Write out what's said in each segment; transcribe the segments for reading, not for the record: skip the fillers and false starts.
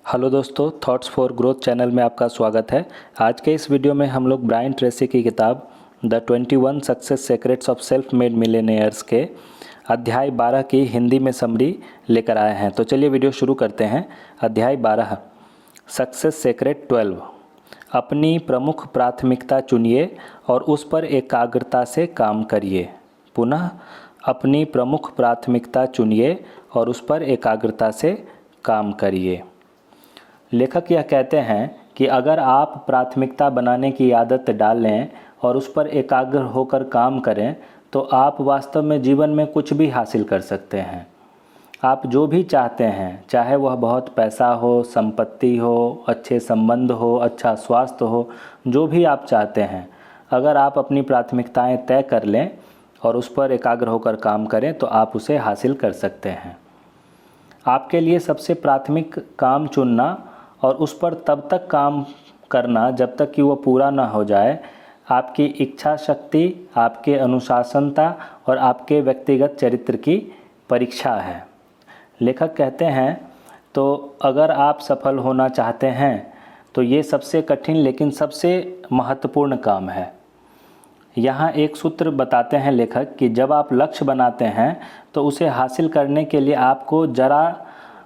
Hello दोस्तों, thoughts for growth channel में आपका स्वागत है। आज के इस वीडियो में हम लोग ब्रायन ट्रेसी की किताब the 21 success secrets of self made millionaires के अध्याय 12 की हिंदी में समरी लेकर आए हैं। तो चलिए वीडियो शुरू करते हैं। अध्याय 12 सक्सेस सीक्रेट 12। अपनी प्रमुख प्राथमिकता चुनिए और उस पर एकाग्रता से काम करिए। पुनः अपनी प्रमुख प्राथमिकता चुनिए और उस पर एकाग्रता से काम करिए। लेखक यह कहते हैं कि अगर आप प्राथमिकता बनाने की आदत डालें और उस पर एकाग्र होकर काम करें तो आप वास्तव में जीवन में कुछ भी हासिल कर सकते हैं। आप जो भी चाहते हैं, चाहे वह बहुत पैसा हो, संपत्ति हो, अच्छे संबंध हो, अच्छा स्वास्थ्य हो, जो भी आप चाहते हैं, अगर आप अपनी प्राथमिकताएं तय कर लें और उस पर एकाग्र होकर काम करें तो आप उसे हासिल कर सकते हैं। आपके लिए सबसे प्राथमिक काम चुनना और उस पर तब तक काम करना जब तक कि वो पूरा ना हो जाए, आपकी इच्छा शक्ति, आपके अनुशासनता और आपके व्यक्तिगत चरित्र की परीक्षा है। लेखक कहते हैं तो अगर आप सफल होना चाहते हैं तो ये सबसे कठिन लेकिन सबसे महत्वपूर्ण काम है। यहाँ एक सूत्र बताते हैं लेखक कि जब आप लक्ष्य बनाते हैं तो उसे हासिल करने के लिए आपको ज़रा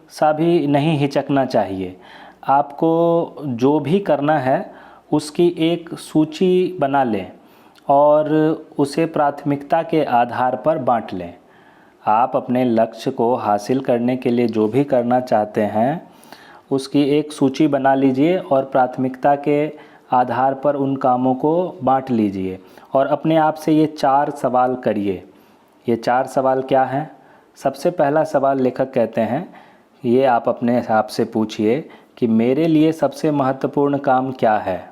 सा भी नहीं हिचकना चाहिए। आपको जो भी करना है उसकी एक सूची बना लें और उसे प्राथमिकता के आधार पर बांट लें। आप अपने लक्ष्य को हासिल करने के लिए जो भी करना चाहते हैं उसकी एक सूची बना लीजिए और प्राथमिकता के आधार पर उन कामों को बांट लीजिए और अपने आप से ये 4 सवाल करिए। ये 4 सवाल क्या हैं? सबसे पहला सवाल लेखक कहते हैं, ये आप अपने आप से पूछिए कि मेरे लिए सबसे महत्वपूर्ण काम क्या है?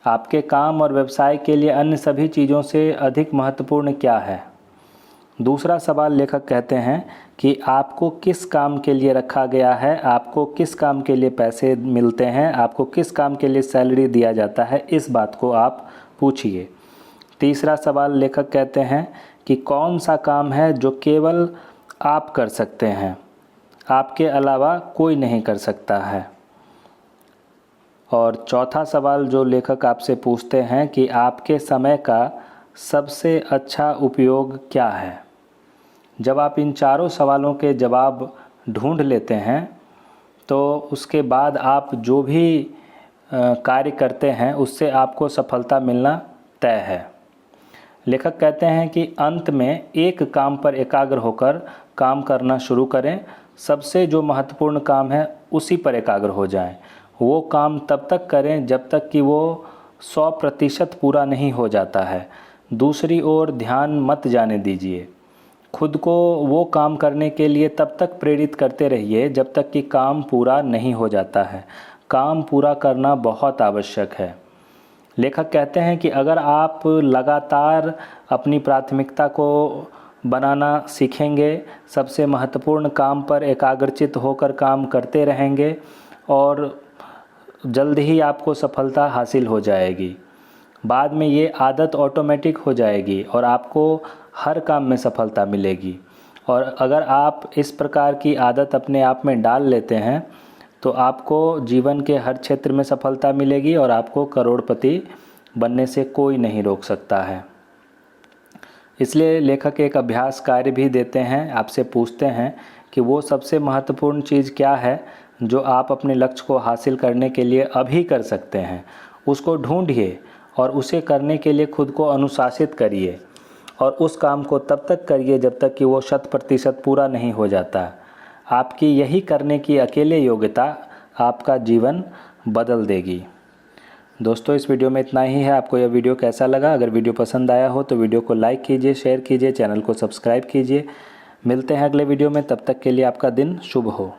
आपके काम और व्यवसाय के लिए अन्य सभी चीज़ों से अधिक महत्वपूर्ण क्या है? दूसरा सवाल लेखक कहते हैं कि आपको किस काम के लिए रखा गया है, आपको किस काम के लिए पैसे मिलते हैं, आपको किस काम के लिए सैलरी दिया जाता है, इस बात को आप पूछिए। तीसरा सवाल लेखक कहते हैं कि कौन सा काम है जो केवल आप कर सकते हैं, आपके अलावा कोई नहीं कर सकता है। और चौथा सवाल जो लेखक आपसे पूछते हैं कि आपके समय का सबसे अच्छा उपयोग क्या है। जब आप इन चारों सवालों के जवाब ढूंढ लेते हैं तो उसके बाद आप जो भी कार्य करते हैं उससे आपको सफलता मिलना तय है। लेखक कहते हैं कि अंत में एक काम पर एकाग्र होकर काम करना शुरू करें। सबसे जो महत्वपूर्ण काम है उसी पर एकाग्र हो जाएं। वो काम तब तक करें जब तक कि वो 100% पूरा नहीं हो जाता है। दूसरी ओर ध्यान मत जाने दीजिए। खुद को वो काम करने के लिए तब तक प्रेरित करते रहिए जब तक कि काम पूरा नहीं हो जाता है। काम पूरा करना बहुत आवश्यक है। लेखक कहते हैं कि अगर आप लगातार अपनी प्राथमिकता को बनाना सीखेंगे, सबसे महत्वपूर्ण काम पर एकाग्रचित होकर काम करते रहेंगे और जल्द ही आपको सफलता हासिल हो जाएगी। बाद में ये आदत ऑटोमेटिक हो जाएगी और आपको हर काम में सफलता मिलेगी। और अगर आप इस प्रकार की आदत अपने आप में डाल लेते हैं तो आपको जीवन के हर क्षेत्र में सफलता मिलेगी और आपको करोड़पति बनने से कोई नहीं रोक सकता है। इसलिए लेखक एक अभ्यास कार्य भी देते हैं, आपसे पूछते हैं कि वो सबसे महत्वपूर्ण चीज़ क्या है जो आप अपने लक्ष्य को हासिल करने के लिए अभी कर सकते हैं। उसको ढूंढिए और उसे करने के लिए खुद को अनुशासित करिए और उस काम को तब तक करिए जब तक कि वो 100% पूरा नहीं हो जाता। आपकी यही करने की अकेले योग्यता आपका जीवन बदल देगी। दोस्तों, इस वीडियो में इतना ही है। आपको यह वीडियो कैसा लगा? अगर वीडियो पसंद आया हो तो वीडियो को लाइक कीजिए, शेयर कीजिए, चैनल को सब्सक्राइब कीजिए। मिलते हैं अगले वीडियो में, तब तक के लिए आपका दिन शुभ हो।